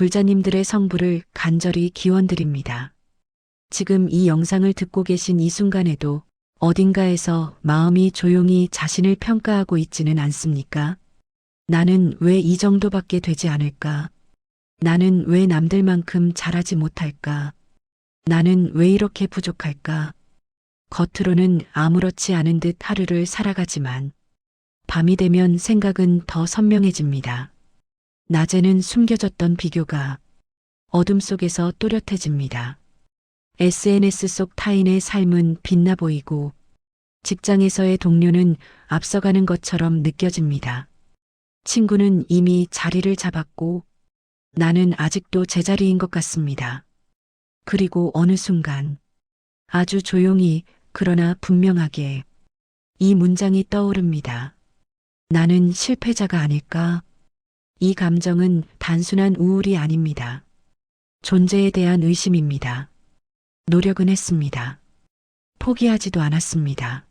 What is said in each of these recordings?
불자님들의 성부를 간절히 기원드립니다. 지금 이 영상을 듣고 계신 이 순간에도 어딘가에서 마음이 조용히 자신을 평가하고 있지는 않습니까? 나는 왜 이 정도밖에 되지 않을까? 나는 왜 남들만큼 잘하지 못할까? 나는 왜 이렇게 부족할까? 겉으로는 아무렇지 않은 듯 하루를 살아가지만 밤이 되면 생각은 더 선명해집니다. 낮에는 숨겨졌던 비교가 어둠 속에서 또렷해집니다. SNS 속 타인의 삶은 빛나 보이고 직장에서의 동료는 앞서가는 것처럼 느껴집니다. 친구는 이미 자리를 잡았고 나는 아직도 제자리인 것 같습니다. 그리고 어느 순간 아주 조용히 그러나 분명하게 이 문장이 떠오릅니다. 나는 실패자가 아닐까? 이 감정은 단순한 우울이 아닙니다. 존재에 대한 의심입니다. 노력은 했습니다. 포기하지도 않았습니다.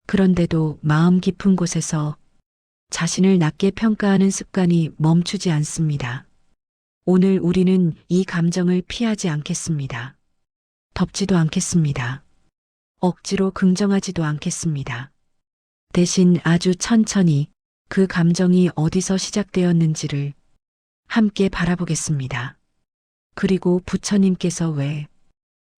그런데도 마음 깊은 곳에서 자신을 낮게 평가하는 습관이 멈추지 않습니다. 오늘 우리는 이 감정을 피하지 않겠습니다. 덮지도 않겠습니다. 억지로 긍정하지도 않겠습니다. 대신 아주 천천히 그 감정이 어디서 시작되었는지를 함께 바라보겠습니다. 그리고 부처님께서 왜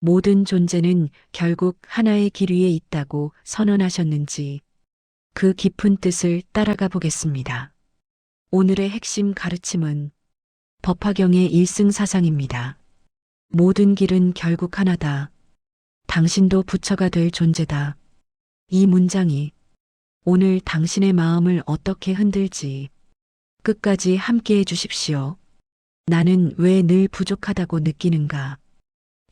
모든 존재는 결국 하나의 길 위에 있다고 선언하셨는지 그 깊은 뜻을 따라가 보겠습니다. 오늘의 핵심 가르침은 법화경의 일승사상입니다. 모든 길은 결국 하나다. 당신도 부처가 될 존재다. 이 문장이 오늘 당신의 마음을 어떻게 흔들지 끝까지 함께 해 주십시오. 나는 왜 늘 부족하다고 느끼는가?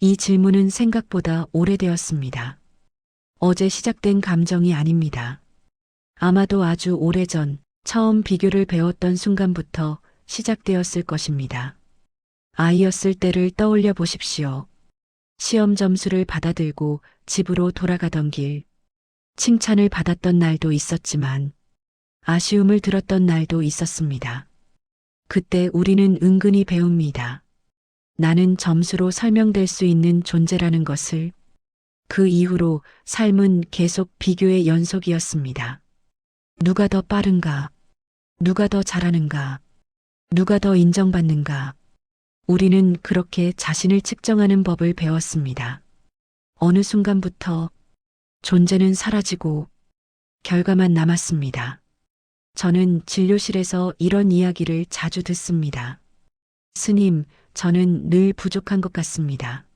이 질문은 생각보다 오래되었습니다. 어제 시작된 감정이 아닙니다. 아마도 아주 오래전 처음 비교를 배웠던 순간부터 시작되었을 것입니다. 아이였을 때를 떠올려 보십시오. 시험 점수를 받아들고 집으로 돌아가던 길, 칭찬을 받았던 날도 있었지만 아쉬움을 들었던 날도 있었습니다. 그때 우리는 은근히 배웁니다. 나는 점수로 설명될 수 있는 존재라는 것을. 그 이후로 삶은 계속 비교의 연속이었습니다. 누가 더 빠른가? 누가 더 잘하는가? 누가 더 인정받는가? 우리는 그렇게 자신을 측정하는 법을 배웠습니다. 어느 순간부터 존재는 사라지고 결과만 남았습니다. 저는 진료실에서 이런 이야기를 자주 듣습니다. 스님, 저는 늘 부족한 것 같습니다.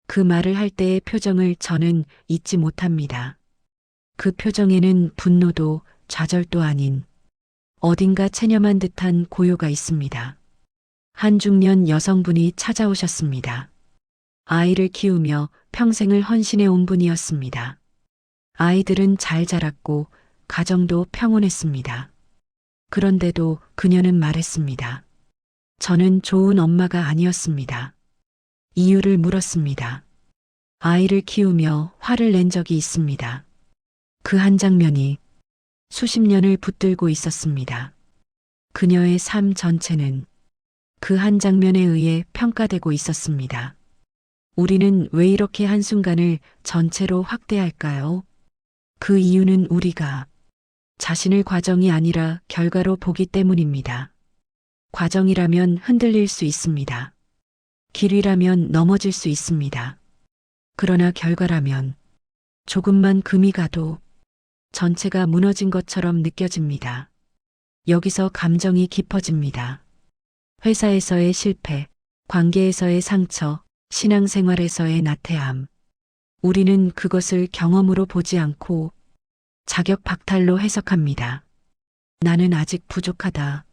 그 말을 할 때의 표정을 저는 잊지 못합니다. 그 표정에는 분노도 좌절도 아닌 어딘가 체념한 듯한 고요가 있습니다. 한 중년 여성분이 찾아오셨습니다. 아이를 키우며 평생을 헌신해 온 분이었습니다. 아이들은 잘 자랐고 가정도 평온했습니다. 그런데도 그녀는 말했습니다. 저는 좋은 엄마가 아니었습니다. 이유를 물었습니다. 아이를 키우며 화를 낸 적이 있습니다. 그 한 장면이 수십 년을 붙들고 있었습니다. 그녀의 삶 전체는 그 한 장면에 의해 평가되고 있었습니다. 우리는 왜 이렇게 한순간을 전체로 확대할까요? 그 이유는 우리가 자신을 과정이 아니라 결과로 보기 때문입니다. 과정이라면 흔들릴 수 있습니다. 길이라면 넘어질 수 있습니다. 그러나 결과라면 조금만 금이 가도 전체가 무너진 것처럼 느껴집니다. 여기서 감정이 깊어집니다. 회사에서의 실패, 관계에서의 상처, 신앙생활에서의 나태함. 우리는 그것을 경험으로 보지 않고 자격 박탈로 해석합니다. 나는 아직 부족하다.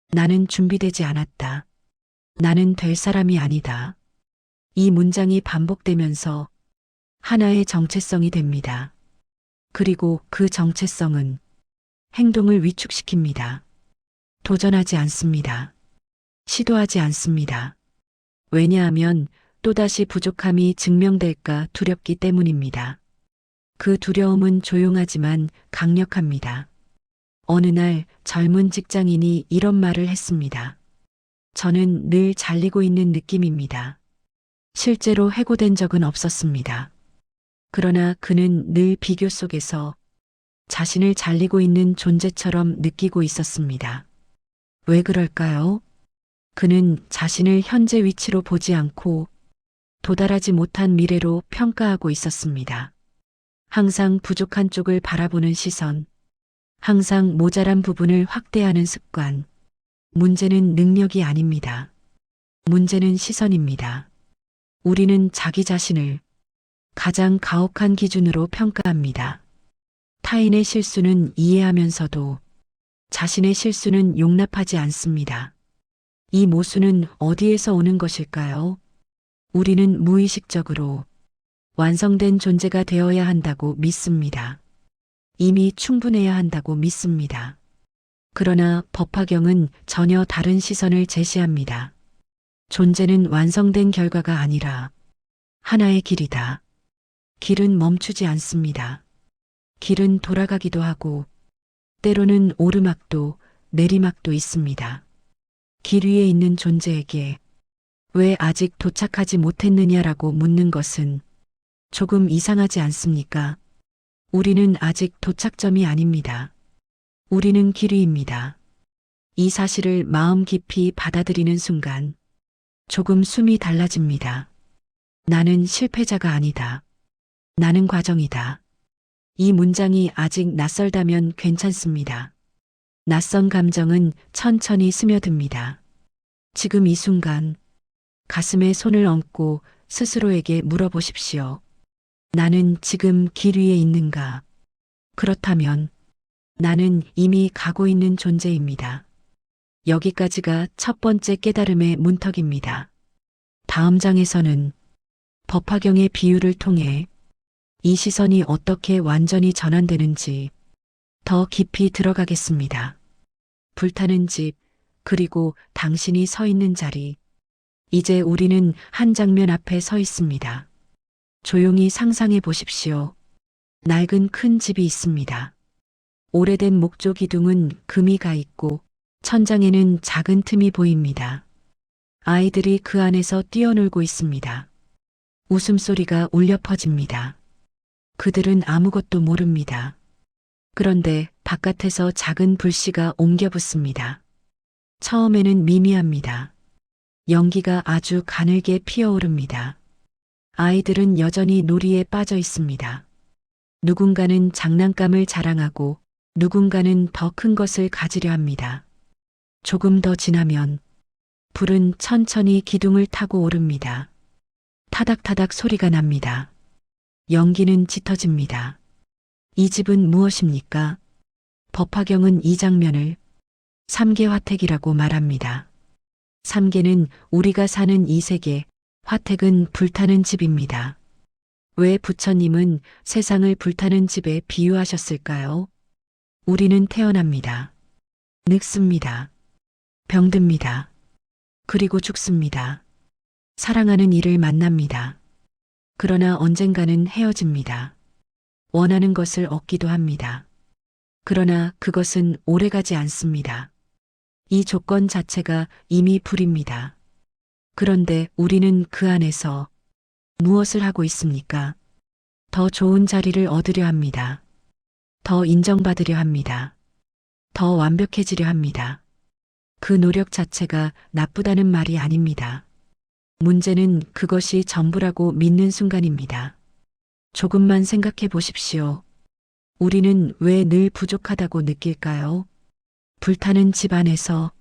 나는 준비되지 않았다. 나는 될 사람이 아니다. 이 문장이 반복되면서 하나의 정체성이 됩니다. 그리고 그 정체성은 행동을 위축시킵니다. 도전하지 않습니다. 시도하지 않습니다. 왜냐하면 또다시 부족함이 증명될까 두렵기 때문입니다. 그 두려움은 조용하지만 강력합니다. 어느 날 젊은 직장인이 이런 말을 했습니다. 저는 늘 잘리고 있는 느낌입니다. 실제로 해고된 적은 없었습니다. 그러나 그는 늘 비교 속에서 자신을 잘리고 있는 존재처럼 느끼고 있었습니다. 왜 그럴까요? 그는 자신을 현재 위치로 보지 않고 도달하지 못한 미래로 평가하고 있었습니다. 항상 부족한 쪽을 바라보는 시선, 항상 모자란 부분을 확대하는 습관. 문제는 능력이 아닙니다. 문제는 시선입니다. 우리는 자기 자신을 가장 가혹한 기준으로 평가합니다. 타인의 실수는 이해하면서도 자신의 실수는 용납하지 않습니다. 이 모순은 어디에서 오는 것일까요? 우리는 무의식적으로 완성된 존재가 되어야 한다고 믿습니다. 이미 충분해야 한다고 믿습니다. 그러나 법화경은 전혀 다른 시선을 제시합니다. 존재는 완성된 결과가 아니라 하나의 길이다. 길은 멈추지 않습니다. 길은 돌아가기도 하고 때로는 오르막도 내리막도 있습니다. 길 위에 있는 존재에게 왜 아직 도착하지 못했느냐라고 묻는 것은 조금 이상하지 않습니까? 우리는 아직 도착점이 아닙니다. 우리는 길 위입니다. 이 사실을 마음 깊이 받아들이는 순간 조금 숨이 달라집니다. 나는 실패자가 아니다. 나는 과정이다. 이 문장이 아직 낯설다면 괜찮습니다. 낯선 감정은 천천히 스며듭니다. 지금 이 순간 가슴에 손을 얹고 스스로에게 물어보십시오. 나는 지금 길 위에 있는가? 그렇다면 나는 이미 가고 있는 존재입니다. 여기까지가 첫 번째 깨달음의 문턱입니다. 다음 장에서는 법화경의 비유를 통해 이 시선이 어떻게 완전히 전환되는지 더 깊이 들어가겠습니다. 불타는 집, 그리고 당신이 서 있는 자리. 이제 우리는 한 장면 앞에 서 있습니다. 조용히 상상해 보십시오. 낡은 큰 집이 있습니다. 오래된 목조 기둥은 금이 가 있고 천장에는 작은 틈이 보입니다. 아이들이 그 안에서 뛰어놀고 있습니다. 웃음소리가 울려 퍼집니다. 그들은 아무것도 모릅니다. 그런데 바깥에서 작은 불씨가 옮겨 붙습니다. 처음에는 미미합니다. 연기가 아주 가늘게 피어오릅니다. 아이들은 여전히 놀이에 빠져 있습니다. 누군가는 장난감을 자랑하고 누군가는 더 큰 것을 가지려 합니다. 조금 더 지나면 불은 천천히 기둥을 타고 오릅니다. 타닥타닥 소리가 납니다. 연기는 짙어집니다. 이 집은 무엇입니까? 법화경은 이 장면을 삼계 화택이라고 말합니다. 삼계는 우리가 사는 이 세계, 화택은 불타는 집입니다. 왜 부처님은 세상을 불타는 집에 비유하셨을까요? 우리는 태어납니다. 늙습니다. 병듭니다. 그리고 죽습니다. 사랑하는 이를 만납니다. 그러나 언젠가는 헤어집니다. 원하는 것을 얻기도 합니다. 그러나 그것은 오래가지 않습니다. 이 조건 자체가 이미 불입니다. 그런데 우리는 그 안에서 무엇을 하고 있습니까? 더 좋은 자리를 얻으려 합니다. 더 인정받으려 합니다. 더 완벽해지려 합니다. 그 노력 자체가 나쁘다는 말이 아닙니다. 문제는 그것이 전부라고 믿는 순간입니다. 조금만 생각해 보십시오. 우리는 왜 늘 부족하다고 느낄까요? 불타는 집 안에서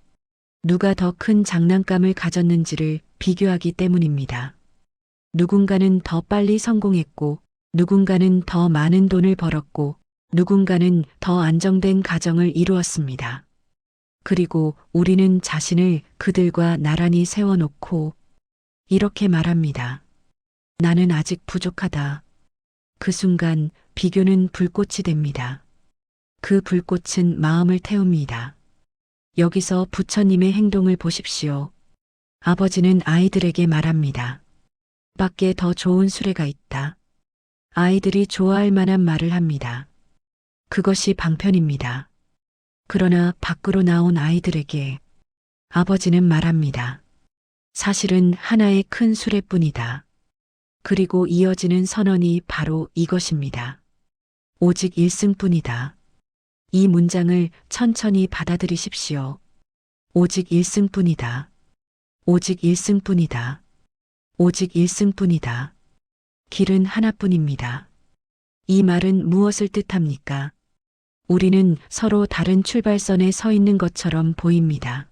누가 더 큰 장난감을 가졌는지를 비교하기 때문입니다. 누군가는 더 빨리 성공했고, 누군가는 더 많은 돈을 벌었고, 누군가는 더 안정된 가정을 이루었습니다. 그리고 우리는 자신을 그들과 나란히 세워놓고 이렇게 말합니다. 나는 아직 부족하다. 그 순간 비교는 불꽃이 됩니다. 그 불꽃은 마음을 태웁니다. 여기서 부처님의 행동을 보십시오. 아버지는 아이들에게 말합니다. 밖에 더 좋은 수레가 있다. 아이들이 좋아할 만한 말을 합니다. 그것이 방편입니다. 그러나 밖으로 나온 아이들에게 아버지는 말합니다. 사실은 하나의 큰 수레뿐이다. 그리고 이어지는 선언이 바로 이것입니다. 오직 일승뿐이다. 이 문장을 천천히 받아들이십시오. 오직 일승뿐이다. 오직 일승뿐이다. 오직 일승뿐이다. 길은 하나뿐입니다. 이 말은 무엇을 뜻합니까? 우리는 서로 다른 출발선에 서 있는 것처럼 보입니다.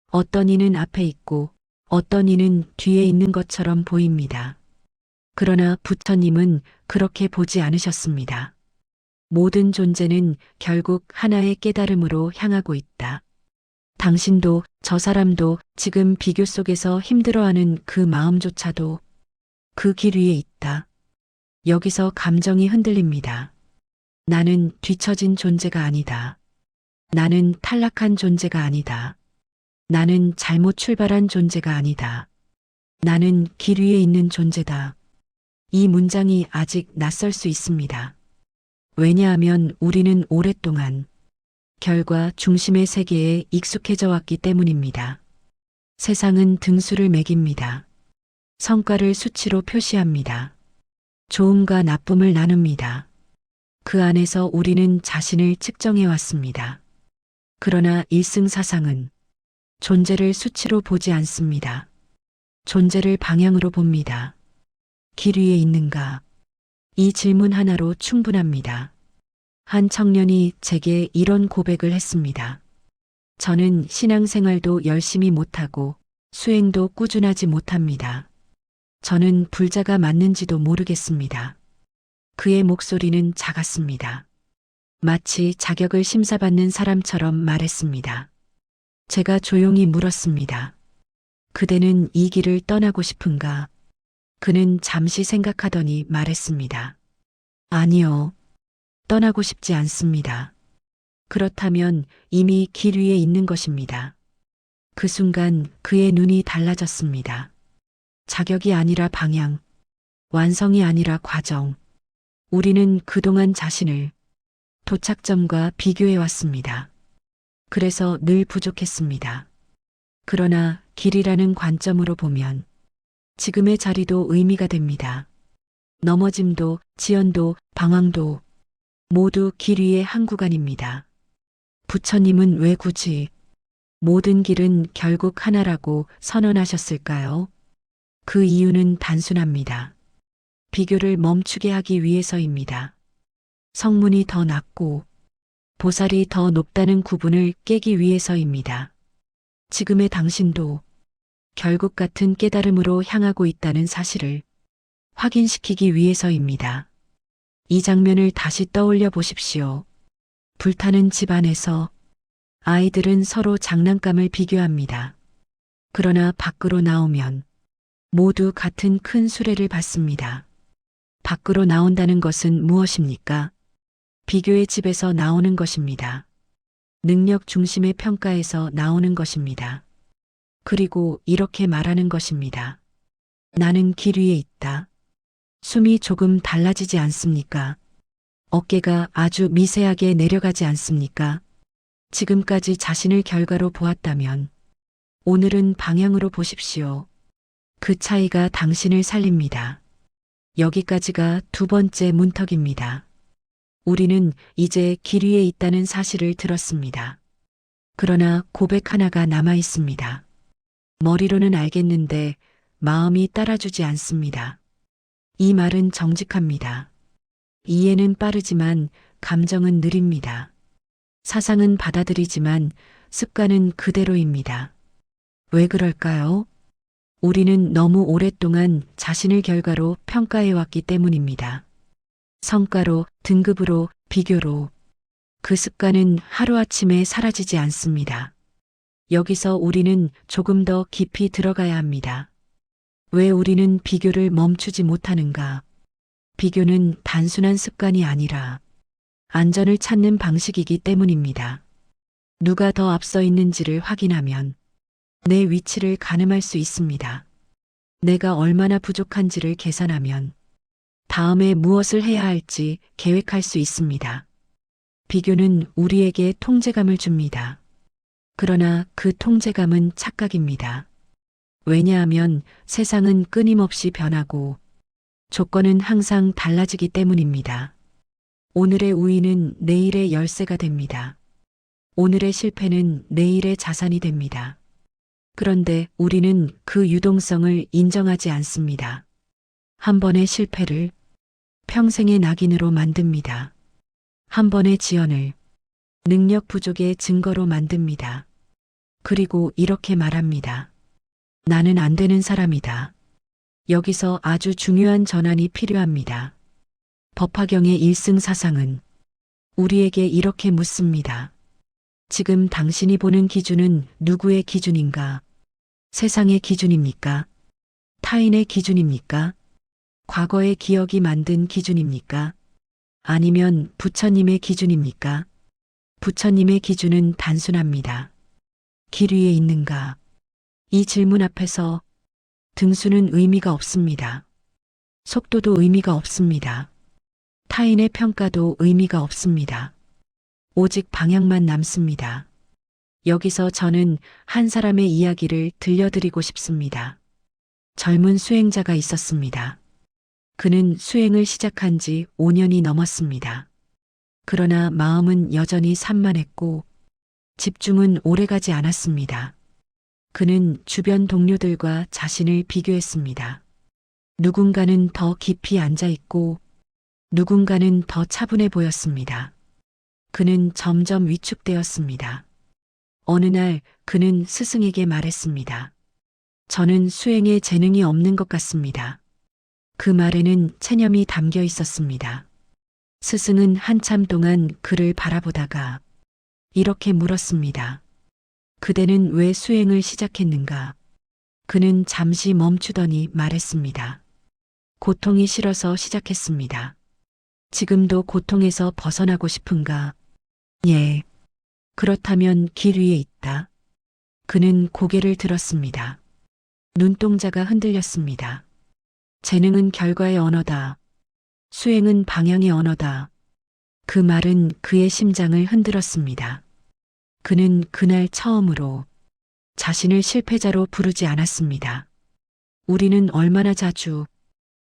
어떤 이는 앞에 있고 어떤 이는 뒤에 있는 것처럼 보입니다. 그러나 부처님은 그렇게 보지 않으셨습니다. 모든 존재는 결국 하나의 깨달음으로 향하고 있다. 당신도 저 사람도 지금 비교 속에서 힘들어하는 그 마음조차도 그 길 위에 있다. 여기서 감정이 흔들립니다. 나는 뒤처진 존재가 아니다. 나는 탈락한 존재가 아니다. 나는 잘못 출발한 존재가 아니다. 나는 길 위에 있는 존재다. 이 문장이 아직 낯설 수 있습니다. 왜냐하면 우리는 오랫동안 결과 중심의 세계에 익숙해져 왔기 때문입니다. 세상은 등수를 매깁니다. 성과를 수치로 표시합니다. 좋음과 나쁨을 나눕니다. 그 안에서 우리는 자신을 측정해 왔습니다. 그러나 일승사상은 존재를 수치로 보지 않습니다. 존재를 방향으로 봅니다. 길 위에 있는가? 이 질문 하나로 충분합니다. 한 청년이 제게 이런 고백을 했습니다. 저는 신앙생활도 열심히 못하고 수행도 꾸준하지 못합니다. 저는 불자가 맞는지도 모르겠습니다. 그의 목소리는 작았습니다. 마치 자격을 심사받는 사람처럼 말했습니다. 제가 조용히 물었습니다. 그대는 이 길을 떠나고 싶은가? 그는 잠시 생각하더니 말했습니다. 아니요. 떠나고 싶지 않습니다. 그렇다면 이미 길 위에 있는 것입니다. 그 순간 그의 눈이 달라졌습니다. 자격이 아니라 방향, 완성이 아니라 과정. 우리는 그동안 자신을 도착점과 비교해 왔습니다. 그래서 늘 부족했습니다. 그러나 길이라는 관점으로 보면 지금의 자리도 의미가 됩니다. 넘어짐도, 지연도, 방황도 모두 길 위의 한 구간입니다. 부처님은 왜 굳이 모든 길은 결국 하나라고 선언하셨을까요? 그 이유는 단순합니다. 비교를 멈추게 하기 위해서입니다. 성문이 더 낮고 보살이 더 높다는 구분을 깨기 위해서입니다. 지금의 당신도 결국 같은 깨달음으로 향하고 있다는 사실을 확인시키기 위해서입니다. 이 장면을 다시 떠올려 보십시오. 불타는 집 안에서 아이들은 서로 장난감을 비교합니다. 그러나 밖으로 나오면 모두 같은 큰 수레를 밟습니다. 밖으로 나온다는 것은 무엇입니까? 비교의 집에서 나오는 것입니다. 능력 중심의 평가에서 나오는 것입니다. 그리고 이렇게 말하는 것입니다. 나는 길 위에 있다. 숨이 조금 달라지지 않습니까? 어깨가 아주 미세하게 내려가지 않습니까? 지금까지 자신을 결과로 보았다면 오늘은 방향으로 보십시오. 그 차이가 당신을 살립니다. 여기까지가 두 번째 문턱입니다. 우리는 이제 길 위에 있다는 사실을 들었습니다. 그러나 고백 하나가 남아 있습니다. 머리로는 알겠는데 마음이 따라주지 않습니다. 이 말은 정직합니다. 이해는 빠르지만 감정은 느립니다. 사상은 받아들이지만 습관은 그대로입니다. 왜 그럴까요? 우리는 너무 오랫동안 자신을 결과로 평가해 왔기 때문입니다. 성과로, 등급으로, 비교로. 그 습관은 하루아침에 사라지지 않습니다. 여기서 우리는 조금 더 깊이 들어가야 합니다. 왜 우리는 비교를 멈추지 못하는가? 비교는 단순한 습관이 아니라 안전을 찾는 방식이기 때문입니다. 누가 더 앞서 있는지를 확인하면 내 위치를 가늠할 수 있습니다. 내가 얼마나 부족한지를 계산하면 다음에 무엇을 해야 할지 계획할 수 있습니다. 비교는 우리에게 통제감을 줍니다. 그러나 그 통제감은 착각입니다. 왜냐하면 세상은 끊임없이 변하고 조건은 항상 달라지기 때문입니다. 오늘의 우위는 내일의 열쇠가 됩니다. 오늘의 실패는 내일의 자산이 됩니다. 그런데 우리는 그 유동성을 인정하지 않습니다. 한 번의 실패를 평생의 낙인으로 만듭니다. 한 번의 지연을 능력 부족의 증거로 만듭니다. 그리고 이렇게 말합니다. 나는 안 되는 사람이다. 여기서 아주 중요한 전환이 필요합니다. 법화경의 일승 사상은 우리에게 이렇게 묻습니다. 지금 당신이 보는 기준은 누구의 기준인가? 세상의 기준입니까? 타인의 기준입니까? 과거의 기억이 만든 기준입니까? 아니면 부처님의 기준입니까? 부처님의 기준은 단순합니다. 길 위에 있는가? 이 질문 앞에서 등수는 의미가 없습니다. 속도도 의미가 없습니다. 타인의 평가도 의미가 없습니다. 오직 방향만 남습니다. 여기서 저는 한 사람의 이야기를 들려드리고 싶습니다. 젊은 수행자가 있었습니다. 그는 수행을 시작한 지 5년이 넘었습니다. 그러나 마음은 여전히 산만했고 집중은 오래가지 않았습니다. 그는 주변 동료들과 자신을 비교했습니다. 누군가는 더 깊이 앉아 있고 누군가는 더 차분해 보였습니다. 그는 점점 위축되었습니다. 어느 날 그는 스승에게 말했습니다. 저는 수행에 재능이 없는 것 같습니다. 그 말에는 체념이 담겨 있었습니다. 스승은 한참 동안 그를 바라보다가 이렇게 물었습니다. 그대는 왜 수행을 시작했는가? 그는 잠시 멈추더니 말했습니다. 고통이 싫어서 시작했습니다. 지금도 고통에서 벗어나고 싶은가? 예. 그렇다면 길 위에 있다. 그는 고개를 들었습니다. 눈동자가 흔들렸습니다. 재능은 결과의 언어다. 수행은 방향의 언어다. 그 말은 그의 심장을 흔들었습니다. 그는 그날 처음으로 자신을 실패자로 부르지 않았습니다. 우리는 얼마나 자주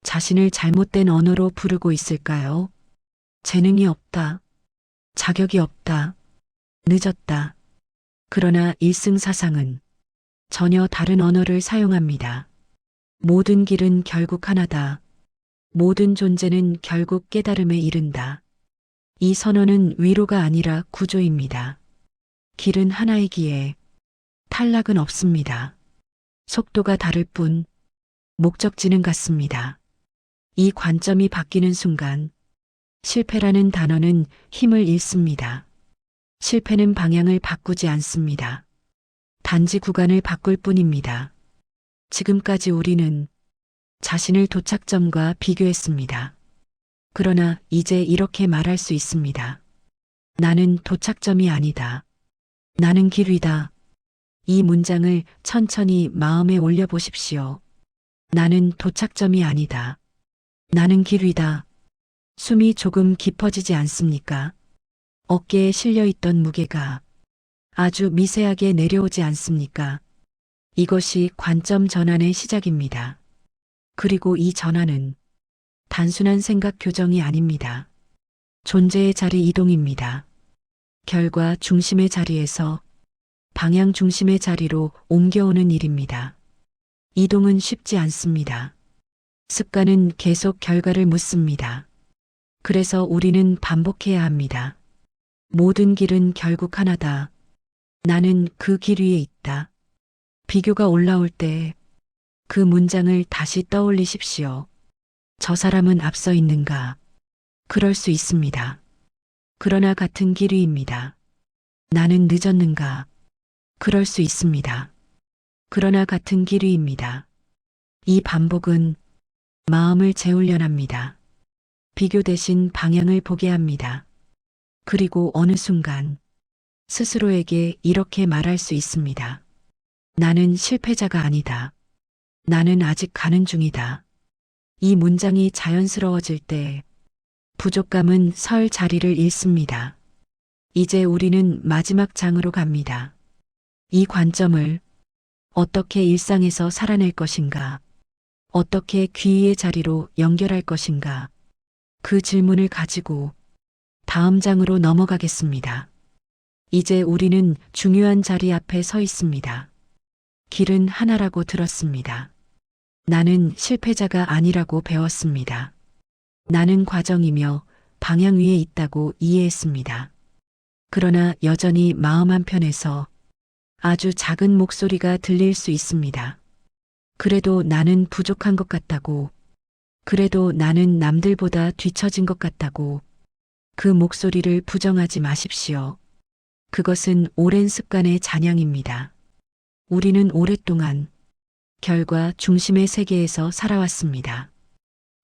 자신을 잘못된 언어로 부르고 있을까요? 재능이 없다. 자격이 없다. 늦었다. 그러나 일승사상은 전혀 다른 언어를 사용합니다. 모든 길은 결국 하나다. 모든 존재는 결국 깨달음에 이른다. 이 선언은 위로가 아니라 구조입니다. 길은 하나이기에 탈락은 없습니다. 속도가 다를 뿐 목적지는 같습니다. 이 관점이 바뀌는 순간 실패라는 단어는 힘을 잃습니다. 실패는 방향을 바꾸지 않습니다. 단지 구간을 바꿀 뿐입니다. 지금까지 우리는 자신을 도착점과 비교했습니다. 그러나 이제 이렇게 말할 수 있습니다. 나는 도착점이 아니다. 나는 길 위다. 이 문장을 천천히 마음에 올려보십시오. 나는 도착점이 아니다. 나는 길 위다. 숨이 조금 깊어지지 않습니까? 어깨에 실려있던 무게가 아주 미세하게 내려오지 않습니까? 이것이 관점 전환의 시작입니다. 그리고 이 전환은 단순한 생각 교정이 아닙니다. 존재의 자리 이동입니다. 결과 중심의 자리에서 방향 중심의 자리로 옮겨오는 일입니다. 이동은 쉽지 않습니다. 습관은 계속 결과를 묻습니다. 그래서 우리는 반복해야 합니다. 모든 길은 결국 하나다. 나는 그 길 위에 있다. 비교가 올라올 때 그 문장을 다시 떠올리십시오. 저 사람은 앞서 있는가? 그럴 수 있습니다. 그러나 같은 길 위입니다. 나는 늦었는가? 그럴 수 있습니다. 그러나 같은 길 위입니다. 이 반복은 마음을 재훈련합니다. 비교 대신 방향을 보게 합니다. 그리고 어느 순간 스스로에게 이렇게 말할 수 있습니다. 나는 실패자가 아니다. 나는 아직 가는 중이다. 이 문장이 자연스러워질 때 부족감은 설 자리를 잃습니다. 이제 우리는 마지막 장으로 갑니다. 이 관점을 어떻게 일상에서 살아낼 것인가? 어떻게 귀의의 자리로 연결할 것인가? 그 질문을 가지고 다음 장으로 넘어가겠습니다. 이제 우리는 중요한 자리 앞에 서 있습니다. 길은 하나라고 들었습니다. 나는 실패자가 아니라고 배웠습니다. 나는 과정이며 방향 위에 있다고 이해했습니다. 그러나 여전히 마음 한편에서 아주 작은 목소리가 들릴 수 있습니다. 그래도 나는 부족한 것 같다고, 그래도 나는 남들보다 뒤처진 것 같다고. 그 목소리를 부정하지 마십시오. 그것은 오랜 습관의 잔향입니다. 우리는 오랫동안 결과 중심의 세계에서 살아왔습니다.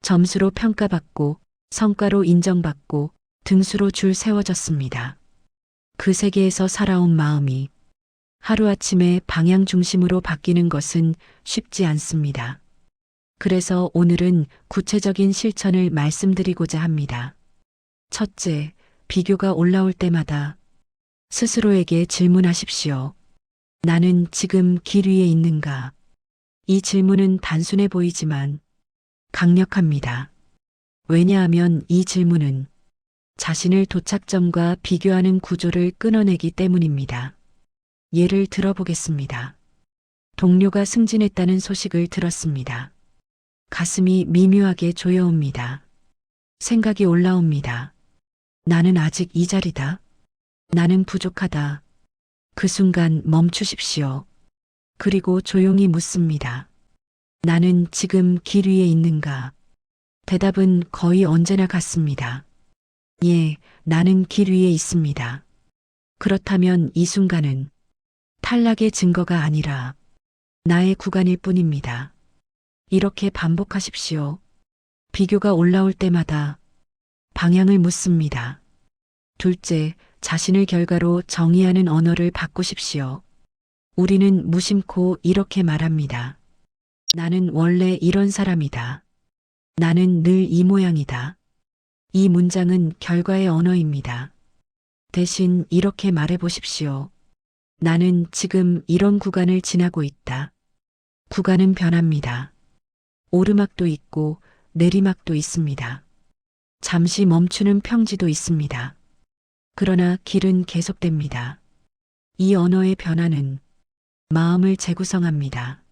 점수로 평가받고 성과로 인정받고 등수로 줄 세워졌습니다. 그 세계에서 살아온 마음이 하루아침에 방향 중심으로 바뀌는 것은 쉽지 않습니다. 그래서 오늘은 구체적인 실천을 말씀드리고자 합니다. 첫째, 비교가 올라올 때마다 스스로에게 질문하십시오. 나는 지금 길 위에 있는가? 이 질문은 단순해 보이지만 강력합니다. 왜냐하면 이 질문은 자신을 도착점과 비교하는 구조를 끊어내기 때문입니다. 예를 들어보겠습니다. 동료가 승진했다는 소식을 들었습니다. 가슴이 미묘하게 조여옵니다. 생각이 올라옵니다. 나는 아직 이 자리다. 나는 부족하다. 그 순간 멈추십시오. 그리고 조용히 묻습니다. 나는 지금 길 위에 있는가? 대답은 거의 언제나 같습니다. 예, 나는 길 위에 있습니다. 그렇다면 이 순간은 탈락의 증거가 아니라 나의 구간일 뿐입니다. 이렇게 반복하십시오. 비교가 올라올 때마다 방향을 묻습니다. 둘째, 자신을 결과로 정의하는 언어를 바꾸십시오. 우리는 무심코 이렇게 말합니다. 나는 원래 이런 사람이다. 나는 늘 이 모양이다. 이 문장은 결과의 언어입니다. 대신 이렇게 말해 보십시오. 나는 지금 이런 구간을 지나고 있다. 구간은 변합니다. 오르막도 있고 내리막도 있습니다. 잠시 멈추는 평지도 있습니다. 그러나 길은 계속됩니다. 이 언어의 변화는 마음을 재구성합니다.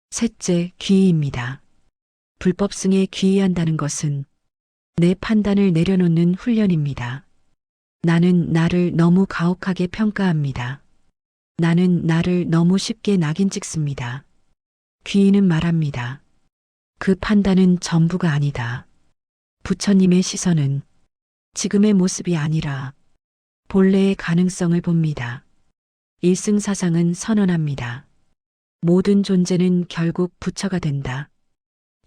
셋째, 귀의입니다. 불법승에 귀의한다는 것은 내 판단을 내려놓는 훈련입니다. 나는 나를 너무 가혹하게 평가합니다. 나는 나를 너무 쉽게 낙인 찍습니다. 귀의는 말합니다. 그 판단은 전부가 아니다. 부처님의 시선은 지금의 모습이 아니라 본래의 가능성을 봅니다. 일승사상은 선언합니다. 모든 존재는 결국 부처가 된다.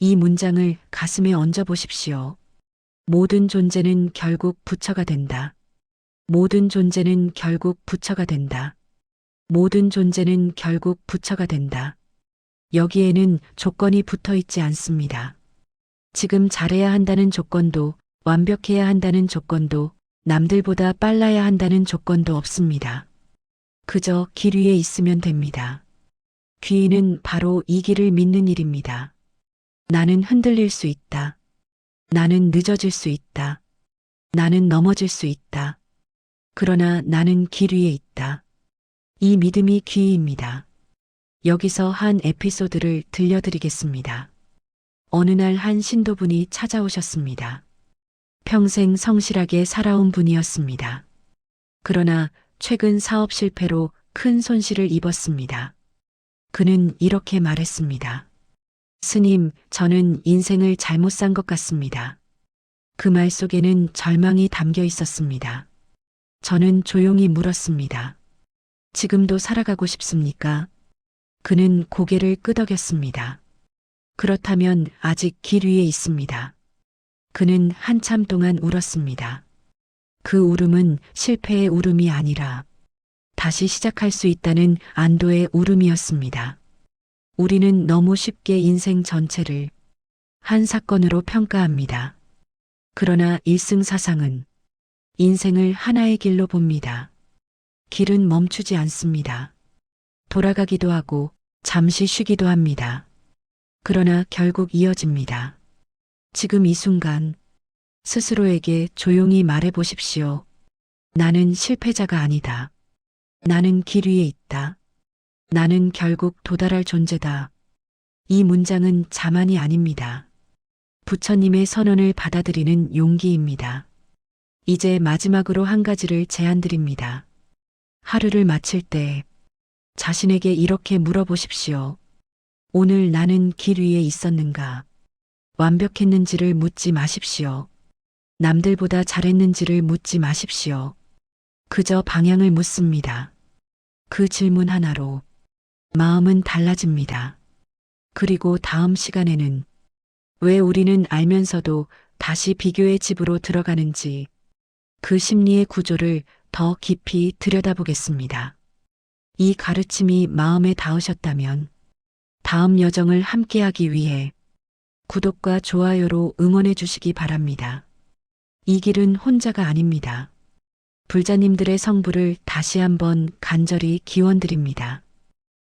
이 문장을 가슴에 얹어 보십시오. 모든 존재는 결국 부처가 된다. 모든 존재는 결국 부처가 된다. 모든 존재는 결국 부처가 된다. 여기에는 조건이 붙어 있지 않습니다. 지금 잘해야 한다는 조건도, 완벽해야 한다는 조건도, 남들보다 빨라야 한다는 조건도 없습니다. 그저 길 위에 있으면 됩니다. 귀의는 바로 이 길을 믿는 일입니다. 나는 흔들릴 수 있다. 나는 늦어질 수 있다. 나는 넘어질 수 있다. 그러나 나는 길 위에 있다. 이 믿음이 귀의입니다. 여기서 한 에피소드를 들려드리겠습니다. 어느 날 한 신도분이 찾아오셨습니다. 평생 성실하게 살아온 분이었습니다. 그러나 최근 사업 실패로 큰 손실을 입었습니다. 그는 이렇게 말했습니다. 스님, 저는 인생을 잘못 산 것 같습니다. 그 말 속에는 절망이 담겨 있었습니다. 저는 조용히 물었습니다. 지금도 살아가고 싶습니까? 그는 고개를 끄덕였습니다. 그렇다면 아직 길 위에 있습니다. 그는 한참 동안 울었습니다. 그 울음은 실패의 울음이 아니라 다시 시작할 수 있다는 안도의 울음이었습니다. 우리는 너무 쉽게 인생 전체를 한 사건으로 평가합니다. 그러나 일승사상은 인생을 하나의 길로 봅니다. 길은 멈추지 않습니다. 돌아가기도 하고 잠시 쉬기도 합니다. 그러나 결국 이어집니다. 지금 이 순간 스스로에게 조용히 말해 보십시오. 나는 실패자가 아니다. 나는 길 위에 있다. 나는 결국 도달할 존재다. 이 문장은 자만이 아닙니다. 부처님의 선언을 받아들이는 용기입니다. 이제 마지막으로 한 가지를 제안드립니다. 하루를 마칠 때 자신에게 이렇게 물어보십시오. 오늘 나는 길 위에 있었는가? 완벽했는지를 묻지 마십시오. 남들보다 잘했는지를 묻지 마십시오. 그저 방향을 묻습니다. 그 질문 하나로 마음은 달라집니다. 그리고 다음 시간에는 왜 우리는 알면서도 다시 비교의 집으로 들어가는지 그 심리의 구조를 더 깊이 들여다보겠습니다. 이 가르침이 마음에 닿으셨다면 다음 여정을 함께하기 위해 구독과 좋아요로 응원해 주시기 바랍니다. 이 길은 혼자가 아닙니다. 불자님들의 성부를 다시 한번 간절히 기원드립니다.